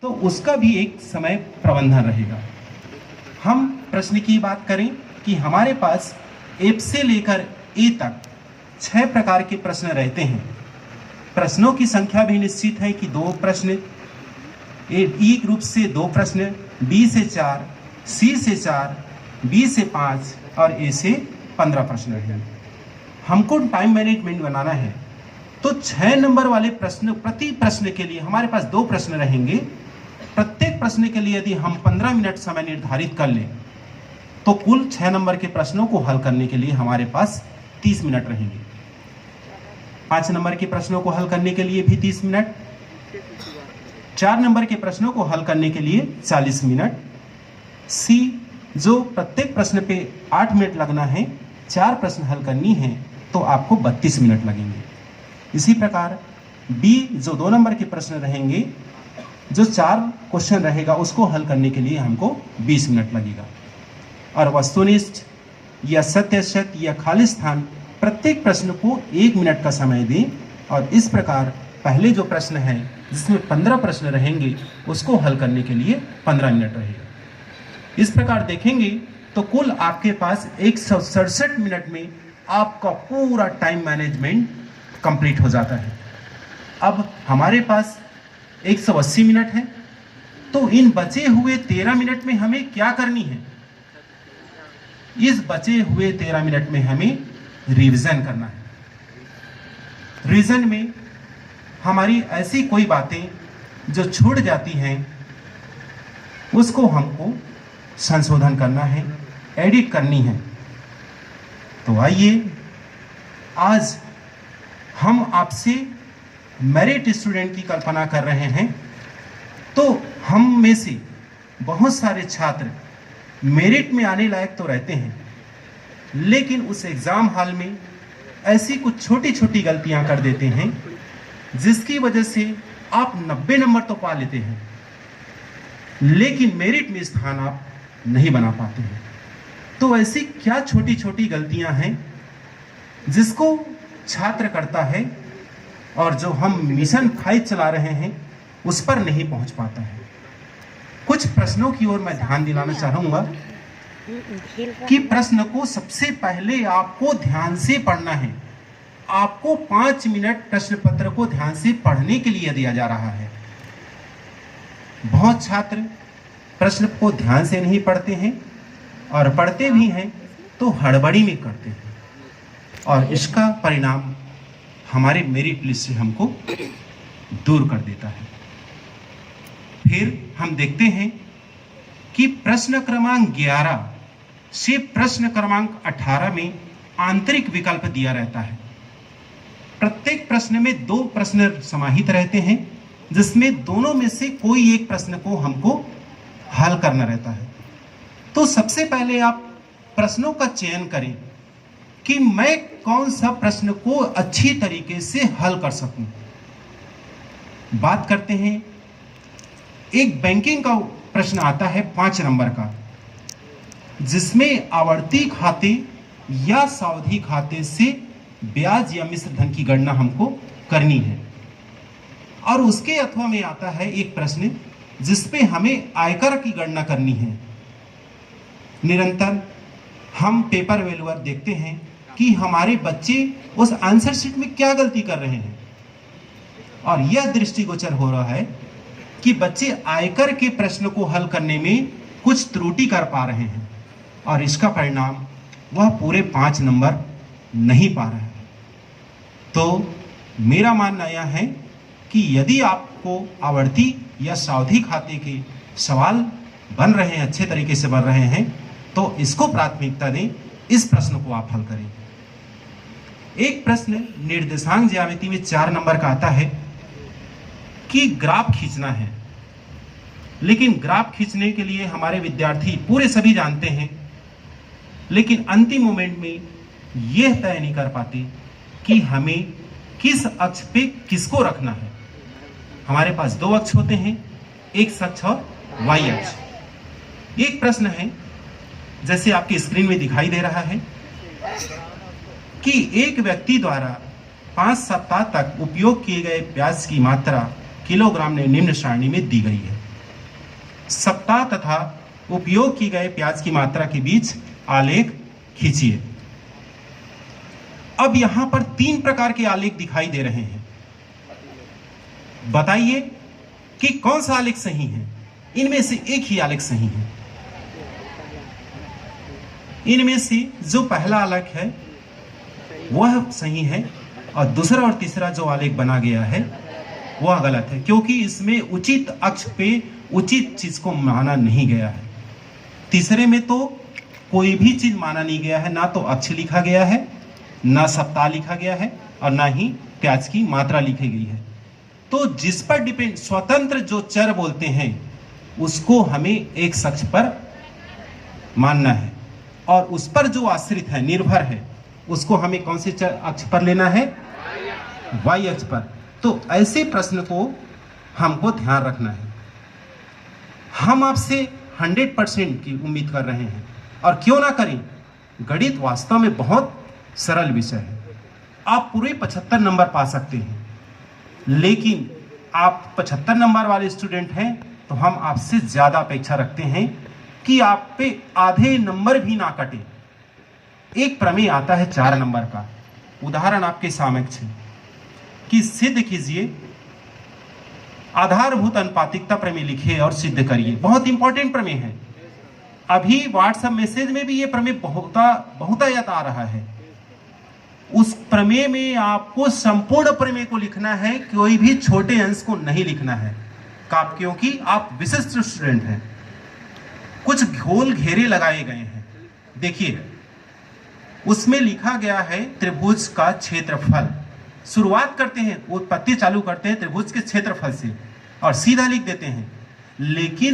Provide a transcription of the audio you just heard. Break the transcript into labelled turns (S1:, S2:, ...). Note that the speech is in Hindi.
S1: तो उसका भी एक समय प्रबंधन रहेगा। हम प्रश्न की बात करें कि हमारे पास एफ से लेकर ए तक 6 प्रकार के प्रश्न रहते हैं। प्रश्नों की संख्या भी निश्चित है कि 2 प्रश्न, ई ग्रुप से 2 प्रश्न, बी से 4, सी से 4, बी से 5 और ए से 15 प्रश्न हैं। हमको टाइम मैनेजमेंट बनाना है तो 6 नंबर वाले प्रश्न, प्रति प्रश्न के लिए हमारे पास 2 प्रश्न रहेंगे। प्रत्येक प्रश्न के लिए यदि हम 15 मिनट समय निर्धारित कर लें तो कुल 6 नंबर के प्रश्नों को हल करने के लिए हमारे पास 30 मिनट रहेंगे। 5 नंबर के प्रश्नों को हल करने के लिए भी 30 मिनट, 4 नंबर के प्रश्नों को हल करने के लिए 40 मिनट, सी जो प्रत्येक प्रश्न पे 8 मिनट लगना है, 4 प्रश्न हल करनी है तो आपको 32 मिनट लगेंगे। इसी प्रकार बी जो 2 नंबर के प्रश्न रहेंगे, जो 4 क्वेश्चन रहेगा उसको हल करने के लिए हमको 20 मिनट लगेगा। और वस्तुनिष्ठ या सत्य या खालिस्तान प्रत्येक प्रश्न को 1 मिनट का समय दें। और इस प्रकार पहले जो प्रश्न है जिसमें 15 प्रश्न रहेंगे उसको हल करने के लिए 15 मिनट रहेगा। इस प्रकार देखेंगे तो कुल आपके पास 167 मिनट में आपका पूरा टाइम मैनेजमेंट कंप्लीट हो जाता है। अब हमारे पास 180 मिनट है तो इन बचे हुए 13 मिनट में हमें क्या करनी है? इस बचे हुए 13 मिनट में हमें रिवीजन करना है। रिवीजन में हमारी ऐसी कोई बातें जो छूट जाती हैं उसको हमको संशोधन करना है, एडिट करनी है। तो आइए आज हम आपसे मेरिट स्टूडेंट की कल्पना कर रहे हैं। तो हम में से बहुत सारे छात्र मेरिट में आने लायक तो रहते हैं, लेकिन उस एग्जाम हॉल में ऐसी कुछ छोटी छोटी गलतियां कर देते हैं जिसकी वजह से आप 90 नंबर तो पा लेते हैं, लेकिन मेरिट में स्थान आप नहीं बना पाते हैं। तो ऐसी क्या छोटी छोटी गलतियां हैं जिसको छात्र करता है और जो हम मिशन 5 चला रहे हैं उस पर नहीं पहुंच पाता है। कुछ प्रश्नों की ओर मैं ध्यान दिलाना चाहूंगा कि प्रश्न को सबसे पहले आपको ध्यान से पढ़ना है। आपको 5 मिनट प्रश्न पत्र को ध्यान से पढ़ने के लिए दिया जा रहा है। बहुत छात्र प्रश्न को ध्यान से नहीं पढ़ते हैं और पढ़ते भी हैं तो हड़बड़ी में करते हैं और इसका परिणाम हमारे मेरिट लिस्ट से हमको दूर कर देता है। फिर हम देखते हैं कि प्रश्न क्रमांक 11 से प्रश्न क्रमांक 18 में आंतरिक विकल्प दिया रहता है। प्रत्येक प्रश्न में 2 प्रश्न समाहित रहते हैं जिसमें दोनों में से कोई एक प्रश्न को हमको हल करना रहता है। तो सबसे पहले आप प्रश्नों का चयन करें कि मैं कौन सा प्रश्न को अच्छी तरीके से हल कर सकूं। बात करते हैं, एक बैंकिंग का प्रश्न आता है 5 नंबर का, जिसमें आवर्ती खाते या सावधि खाते से ब्याज या मिश्र धन की गणना हमको करनी है। और उसके अथवा में आता है एक प्रश्न जिसपे हमें आयकर की गणना करनी है। निरंतर हम पेपर वेलुअर देखते हैं कि हमारे बच्चे उस आंसर शीट में क्या गलती कर रहे हैं और यह दृष्टिगोचर हो रहा है कि बच्चे आयकर के प्रश्न को हल करने में कुछ त्रुटि कर पा रहे हैं और इसका परिणाम वह पूरे 5 नंबर नहीं पा रहे हैं। तो मेरा मानना यह है कि यदि आपको आवर्ती या सावधि खाते के सवाल बन रहे हैं, अच्छे तरीके से बन रहे हैं, तो इसको प्राथमिकता दें, इस प्रश्न को आप हल करें। एक प्रश्न निर्देशांक ज्यामिति में 4 नंबर का आता है कि ग्राफ खींचना है, लेकिन ग्राफ खींचने के लिए हमारे विद्यार्थी पूरे सभी जानते हैं, लेकिन अंतिम मोमेंट में यह तय नहीं कर पाते कि हमें किस अक्ष पे किसको रखना है। हमारे पास 2 अक्ष होते हैं, एक्स अक्ष और वाई अक्ष। एक प्रश्न है जैसे आपकी स्क्रीन में दिखाई दे रहा है कि एक व्यक्ति द्वारा 5 सप्ताह तक उपयोग किए गए प्याज की मात्रा किलोग्राम में निम्न सारणी में दी गई है। सप्ताह तथा उपयोग की गए प्याज की मात्रा के बीच आलेख खींचिए। अब यहां पर 3 प्रकार के आलेख दिखाई दे रहे हैं। बताइए कि कौन सा आलेख सही है। इनमें से एक ही आलेख सही है। इनमें से जो पहला आलेख है वह सही है और दूसरा और तीसरा जो आलेख बना गया है वह गलत है, क्योंकि इसमें उचित अक्ष पे उचित चीज को माना नहीं गया है। तीसरे में तो कोई भी चीज माना नहीं गया है, ना तो अक्ष लिखा गया है, ना सप्ताह लिखा गया है और ना ही प्याज की मात्रा लिखी गई है। तो जिस पर डिपेंड स्वतंत्र जो चर बोलते हैं उसको हमें एक अक्ष पर मानना है और उस पर जो आश्रित है, निर्भर है, उसको हमें कौन से अक्ष पर लेना है? वाई अक्ष पर। तो ऐसे प्रश्न को हमको ध्यान रखना है। हम आपसे 100% की उम्मीद कर रहे हैं और क्यों ना करें, गणित वास्तव में बहुत सरल विषय है। आप पूरे 75 नंबर पा सकते हैं, लेकिन आप 75 नंबर वाले स्टूडेंट हैं तो हम आपसे ज्यादा अपेक्षा रखते हैं कि आप पे आधे नंबर भी ना कटे। एक प्रमेय आता है 4 नंबर का, उदाहरण आपके समक्ष है कि सिद्ध कीजिए, आधारभूत अनुपातिकता प्रमेय लिखिए और सिद्ध करिए। बहुत इंपॉर्टेंट प्रमेय है। अभी व्हाट्सएप मैसेज में भी ये प्रमेय बहुतायत आ रहा है। उस प्रमेय में आपको संपूर्ण प्रमेय को लिखना है, कोई भी छोटे अंश को नहीं लिखना है, क्योंकि आप विशिष्ट स्टूडेंट हैं। कुछ घोल घेरे लगाए गए हैं। देखिए, उसमें लिखा गया है त्रिभुज का क्षेत्रफल। शुरुआत करते हैं, उत्पत्ति चालू करते हैं त्रिभुज के क्षेत्रफल से और सीधा लिख देते हैं, लेकिन